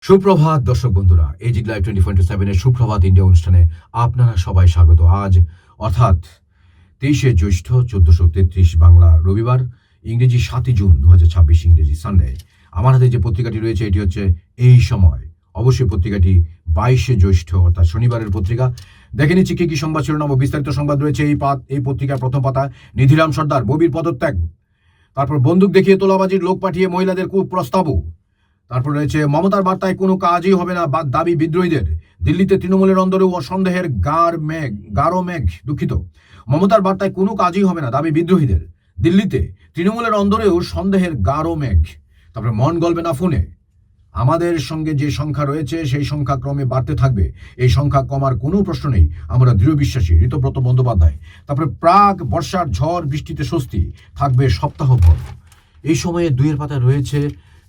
সুপ্রভাত দর্শক বন্ধুরা, এজি লাইভ 24/7 এর সুপ্রভাত ইন্ডিয়া অনুষ্ঠানে আপনারা সবাই স্বাগত। আজ অর্থাৎ 23শে জ্যৈষ্ঠ 1433 বাংলা রবিবার, ইংরেজি 7ই জুন 2026 ইংরেজি সানডে। আমার হাতে যে পত্রিকাটি রয়েছে এটি হচ্ছে এই সময়। অবশ্যই পত্রিকাটি 22শে জ্যৈষ্ঠ অর্থাৎ শনিবারের পত্রিকা। দেখে নিচ্ছি কি কি সংবাদ শিরোনাম ও বিস্তারিত সংবাদ রয়েছে এই পত্রিকার প্রথম পাতায়। নিধিরাম সর্দার ববির পদত্যাগ, তারপর বন্দুক দেখিয়ে তোলাবাজির লোক পাঠিয়ে মহিলাদের কুপ্রস্তাবও। তারপর রয়েছে মমতার বার্তায় কোনো কাজই হবে না দাবি বিদ্রোহীদের। দিল্লিতে তৃণমূলের অন্দরেও অসন্দেহের গাঢ় মেঘ। মমতার বার্তায় কোনো কাজই হবে না দাবি বিদ্রোহীদের। দিল্লিতে তৃণমূলের অন্দরেও সন্দেহের গাঢ় মেঘ। তারপরে মন গলবে না ফোনে। আমাদের সঙ্গে যে সংখ্যা রয়েছে সেই সংখ্যা ক্রমে বাড়তে থাকবে, এই সংখ্যা কমার কোনো প্রশ্ন নেই, আমরা দৃঢ় বিশ্বাসী, ঋতব্রত বন্দ্যোপাধ্যায়। তারপরে প্রাক বর্ষার ঝড় বৃষ্টিতে স্বস্তি থাকবে সপ্তাহভর। এই সময়ে দুইয়ের পাতায় রয়েছে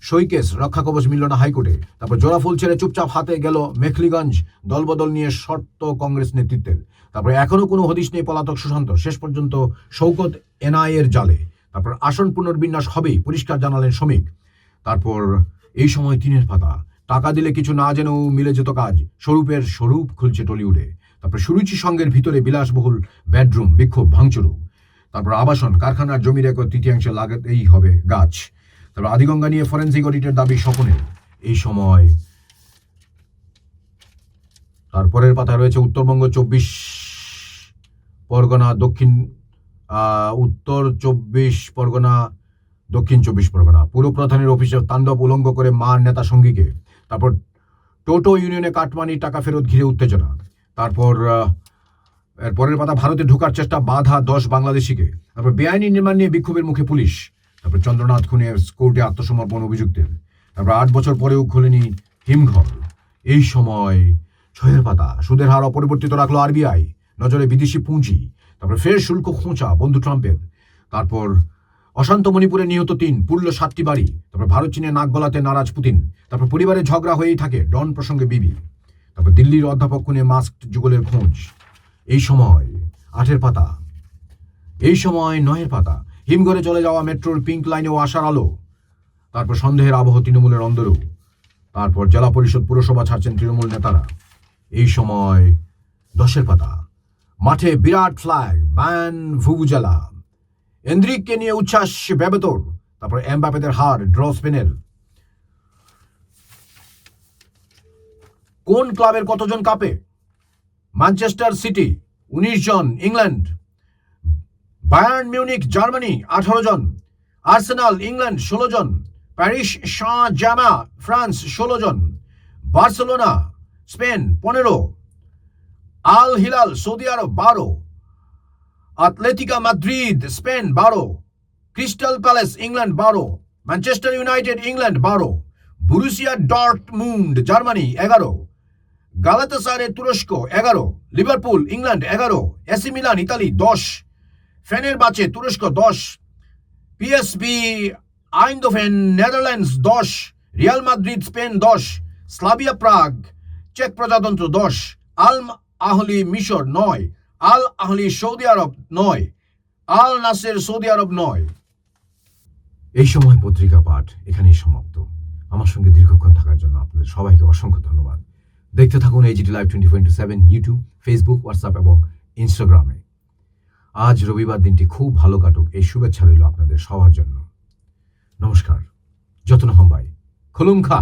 সৈকেস রক্ষা কবচ মিলল না হাইকোর্টে। তারপর জোড়াফুল ছেড়ে চুপচাপ হাতে গেল মেখলিগঞ্জ, দলবদল নিয়ে শর্ত কংগ্রেস নেতৃত্বের। তারপরে এখনো কোনো হদিশ নেই পলাতক সুশান্ত, শেষ পর্যন্ত শৌকত এনআইএর জালে। তারপর আসন পুনর্বিন্যাস হবেই, পরিষ্কার জানালেন শ্রমিক। তারপর এই সময় 3-এর পাতা, টাকা দিলে কিছু না জেনেও মিলে যেত কাজ, স্বরূপের স্বরূপ খুলছে টলিউডে। তারপর সুরুচি সঙ্গের ভিতরে বিলাসবহুল বেডরুম, বিক্ষোভ ভাঙচুরও। তারপর আবাসন, কারখানার জমির 1/3 লাগাতেই হবে গাছ। তারপর আদিগঙ্গা নিয়ে ফরেন্সিক অডিটের দাবি স্বপনের। এই সময় তারপরের পাতা রয়েছে উত্তরবঙ্গ 24 পরগনা উত্তর 24 পরগনা দক্ষিণ 24 পরগনা পুরপ্রধানের অফিসে তাণ্ডব উলঙ্গ করে মার নেতা সঙ্গীকে। তারপর টোটো ইউনিয়নে কাটমানি টাকা ফেরত ঘিরে উত্তেজনা। তারপর এর পরের পাতা ভারতে ঢোকার চেষ্টা, বাধা 10 বাংলাদেশিকে। তারপর বেআইনি নির্মাণ নিয়ে বিক্ষোভের মুখে পুলিশ। তারপর চন্দ্রনাথ খুনের কোর্টে আত্মসমর্পণ অভিযুক্তের। তারপর 8 বছর পরেও খোলেনি হিমঘর। এই সময় 6-এর পাতা, সুদের হার অপরিবর্তিত রাখলো আরবিআই, নজরে বিদেশি পুঁজি। তারপর ফের শুল্ক খোঁচা বন্ধু ট্রাম্পের। তারপর অশান্ত মণিপুরে নিহত 3, পুড়ল 7টি বাড়ি। তারপর ভারত চীনে নাক গলাতে নারাজ পুতিন। তারপর পরিবারে ঝগড়া হয়েই থাকে, ডন প্রসঙ্গে বিবি। তারপর দিল্লির অধ্যাপক খুনে মাস্ক যুগলের খোঁজ। এই সময় 8-এর পাতা। এই সময় 9-এর পাতা, হিমঘরে চলে যাওয়া মেট্রোর পিঙ্ক লাইনেও আশার আলো। তারপর সন্দেহের আবহ তৃণমূলের অন্দরেও। তারপর জেলা পরিষদ পুরসভা ছাড়ছেন তৃণমূল নেতারা। এই সময় 10-এর পাতা, মাঠে বিরাট ফ্ল্যাগ, ব্যান ভুভুজেলা, এন্দ্রিককে নিয়ে উচ্ছ্বাস বেবেতোর। তারপর এমবাপেদের হার, ড্র স্পেনের। কোন ক্লাবের কতজন কাপে? ম্যানচেস্টার সিটি 19 জন, ইংল্যান্ড। বায়ার্ন মিউনিক জার্মানি 18 জন, আর্সেনাল ইংল্যান্ড 16 জন, প্যারিস সাঁ জার্মা ফ্রান্স 16 জন, বার্সেলোনা স্পেন 15, আল হিলাল সৌদি আরব 12, Atletico Madrid Spain 12, Crystal Palace England 12, Manchester United England 12, Borussia Dortmund Germany 11, Galatasaray তুরস্ক 11, লিভারপুল ইংল্যান্ড 11, এসি মিলান ইতালি 10, Fenerbahce তুরস্ক 10, PSV Eindhoven Netherlands 10, Real Madrid Spain 10, Slavia প্রাগ check প্রজাতন্ত্র 10, আল আহলি মিশর 9, আল আহলি সৌদি আরব 9, আল Naser Saudi আরব 9। এই সময় পত্রিকা পাঠ এখানেই সমাপ্ত। আমার সঙ্গে দীর্ঘক্ষণ থাকার জন্য আপনাদের সবাইকে অসংখ্য ধন্যবাদ। দেখতে থাকুন AGT live 24/7 YouTube, Facebook, WhatsApp এবং ইনস্টাগ্রামে। আজ রবিবার দিনটি খুব ভালো কাটুক, এই শুভেচ্ছা রইল আপনাদের সবার জন্য। নমস্কার, যত্ন হম্বাই, খুলুম খা।